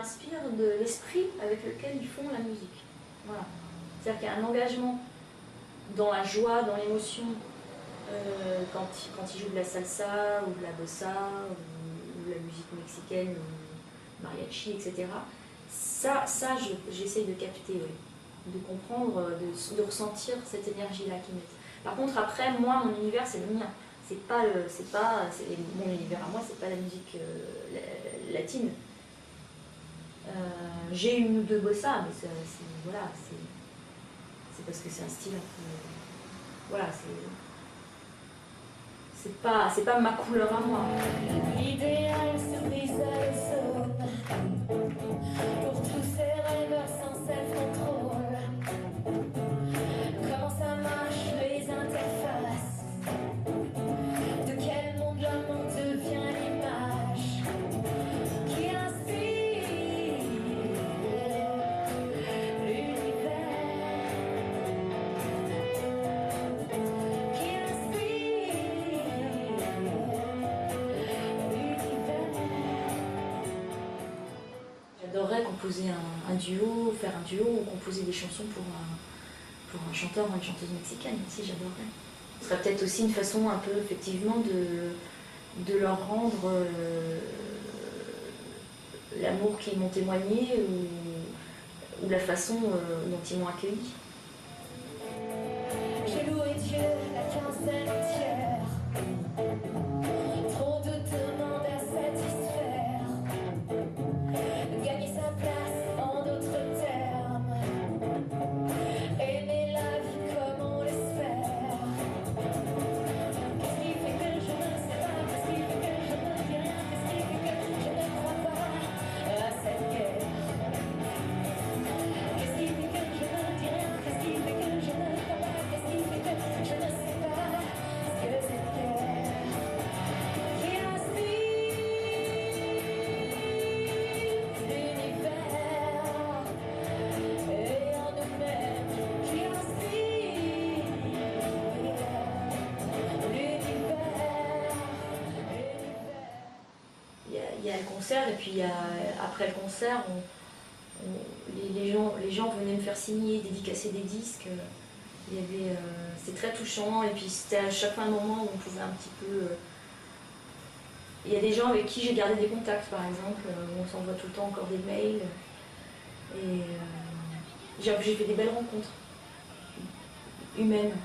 m'inspire de l'esprit avec lequel ils font la musique. Voilà. C'est-à-dire qu'il y a un engagement dans la joie, dans l'émotion, quand ils jouent de la salsa ou de la bossa ou de la musique mexicaine ou mariachi, etc. Ça j'essaye de capter, oui. De comprendre, de ressentir cette énergie-là qu'ils mettent. Par contre, après, moi, mon univers, c'est le mien. Mon univers à moi, c'est pas la musique latine. J'ai une ou deux bossa, mais voilà, c'est parce que c'est un style un peu. Voilà, c'est pas ma couleur à moi. L'idéal sur des zones pour tous ces rêveurs sans self-control. Comment ça marche les interfaces? De quel monde le monde devient l'image qui inspire l'univers, qui inspire l'univers. J'adorerais composer un duo, faire un duo ou composer des chansons pour un chanteur ou une chanteuse mexicaine aussi, j'adorerais. Ce serait peut-être aussi une façon un peu effectivement de leur rendre l'amour qu'ils m'ont témoigné ou la façon dont ils m'ont accueilli. J'ai loué Dieu la quinzaine entière. Trop de demandes à satisfaire. Gagner sa place en d'autres termes. Aimer la vie comme on l'espère. Qu'est-ce qui fait que je ne sais pas? Qu'est-ce qui fait que je ne dis rien? Qu'est-ce qui fait que je ne crois pas à cette guerre? Qu'est-ce qui fait que je ne dis rien? Qu'est-ce qui fait que je ne crois pas? Qu'est-ce qui fait que je ne sais pas ce que cette guerre qui inspire l'univers et en nous-mêmes qui inspire l'univers. Il y a le concert et puis après le concert, les gens venaient me faire signer, dédicacer des disques. C'était très touchant et puis c'était à chaque fois un moment où on pouvait un petit peu. Il y a des gens avec qui j'ai gardé des contacts par exemple, où on s'envoie tout le temps encore des mails. Et j'ai fait des belles rencontres humaines.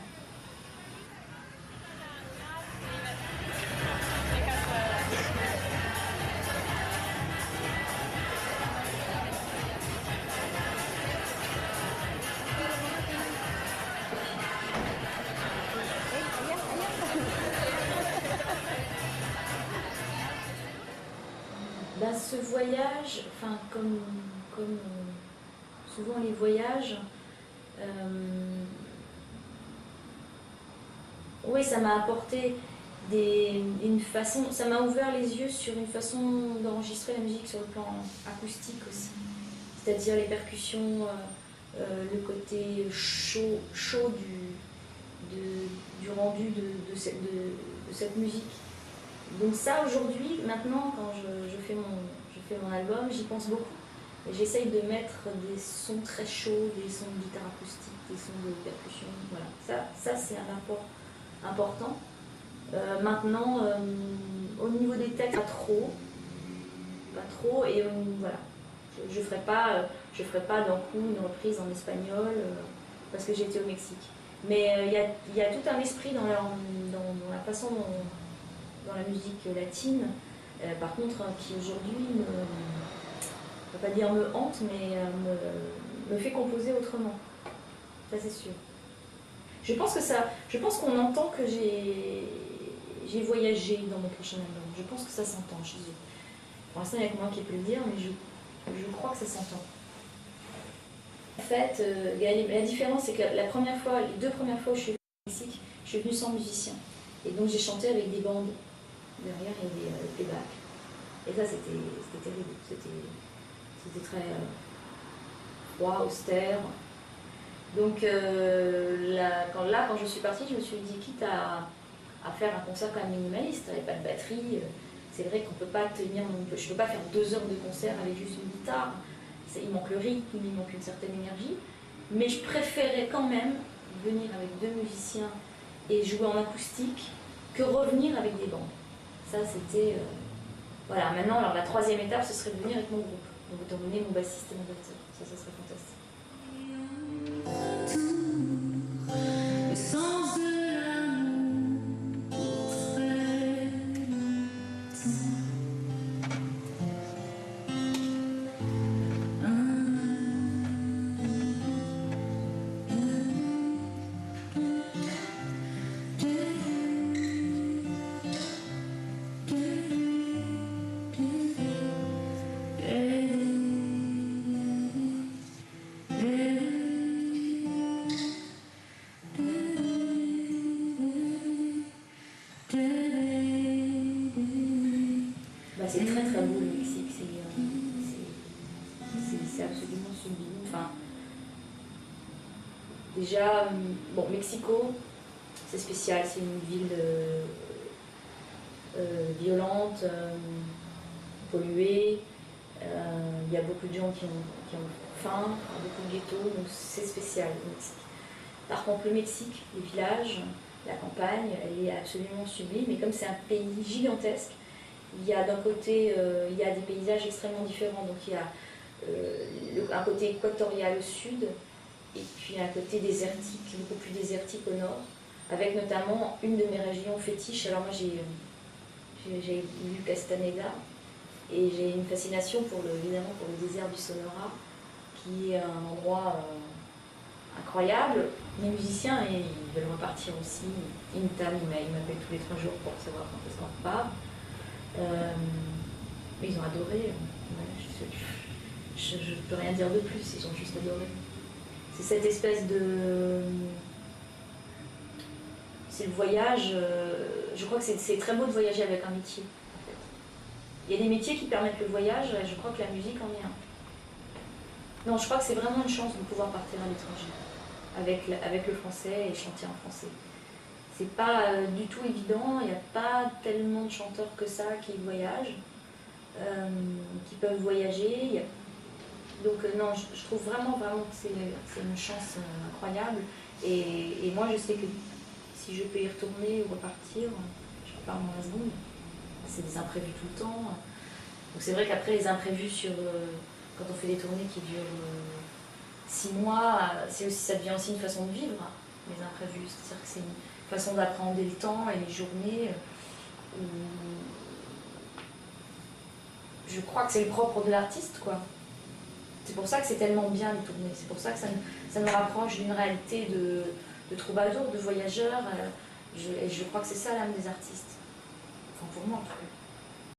Ben, ce voyage, enfin comme souvent les voyages, oui, ça m'a apporté une façon, ça m'a ouvert les yeux sur une façon d'enregistrer la musique sur le plan acoustique aussi. C'est-à-dire les percussions, le côté chaud du rendu de cette musique. Donc ça, aujourd'hui, maintenant, quand je fais mon album, j'y pense beaucoup. Et j'essaye de mettre des sons très chauds, des sons de guitare acoustique, des sons de percussion. Voilà. Ça c'est un apport important. Maintenant, au niveau des textes, pas trop. Et voilà, je ferai pas d'un coup une reprise en espagnol parce que j'étais au Mexique. Mais il y a tout un esprit dans la façon dans la musique latine, par contre, qui aujourd'hui je ne vais pas dire me hante, mais me fait composer autrement. Ça c'est sûr. Je pense qu'on entend que j'ai voyagé dans mon prochain album. Je pense que ça s'entend chez eux. Pour l'instant, il n'y a que moi qui peux le dire, mais je crois que ça s'entend. En fait, la différence, c'est que les deux premières fois où je suis venue au Mexique, je suis venue sans musicien. Et donc j'ai chanté avec des bandes. Derrière, il y avait le playback. Et ça, c'était terrible. C'était très froid, austère. Donc quand je suis partie, je me suis dit, quitte à faire un concert quand même minimaliste, avec pas de batterie, C'est vrai qu'on peut pas tenir, je ne peux pas faire 2 heures de concert avec juste une guitare. Il manque le rythme, il manque une certaine énergie. Mais je préférais quand même venir avec 2 musiciens et jouer en acoustique que revenir avec des bandes. Ça, c'était... Voilà, maintenant, alors la 3e étape, ce serait de venir avec mon groupe. Donc, d'emmener mon bassiste et mon batteur. Ça serait fantastique. Le sens de l'amour très C'est très très beau le Mexique, c'est absolument sublime. Enfin, déjà, bon, Mexico, c'est spécial, c'est une ville violente, polluée. Il y a beaucoup de gens qui ont faim, beaucoup de ghettos, donc c'est spécial le Mexique. Par contre, le Mexique, les villages, la campagne, elle est absolument sublime. Et comme c'est un pays gigantesque, il y a d'un côté, il y a des paysages extrêmement différents. Donc il y a un côté équatorial au sud, et puis un côté désertique, beaucoup plus désertique au nord, avec notamment une de mes régions fétiches. Alors moi j'ai lu Castaneda, et j'ai une fascination évidemment pour le désert du Sonora, qui est un endroit incroyable. Mes musiciens, ils veulent repartir aussi. Intan, il m'appelle tous les 3 jours pour savoir quand est-ce qu'on repart. Mais ils ont adoré. Je ne peux rien dire de plus, ils ont juste adoré. C'est cette espèce de... C'est le voyage. Je crois que c'est très beau de voyager avec un métier. En fait. Il y a des métiers qui permettent le voyage, et je crois que la musique en est un. Non, je crois que c'est vraiment une chance de pouvoir partir à l'étranger avec le français et chanter en français. C'est pas du tout évident, il n'y a pas tellement de chanteurs que ça qui voyagent, qui peuvent voyager. Donc non, je trouve vraiment que c'est une chance incroyable. Et moi, je sais que si je peux y retourner ou repartir, je repars dans la seconde. C'est des imprévus tout le temps. Donc c'est vrai qu'après, les imprévus quand on fait des tournées qui durent 6 mois, ça devient aussi une façon de vivre, les imprévus. C'est-à-dire que c'est une façon d'appréhender le temps et les journées. Je crois que c'est le propre de l'artiste, quoi. C'est pour ça que c'est tellement bien les tournées. C'est pour ça que ça nous rapproche d'une réalité de troubadour, de voyageur. Et je crois que c'est ça l'âme des artistes. Enfin, pour moi, en tout cas.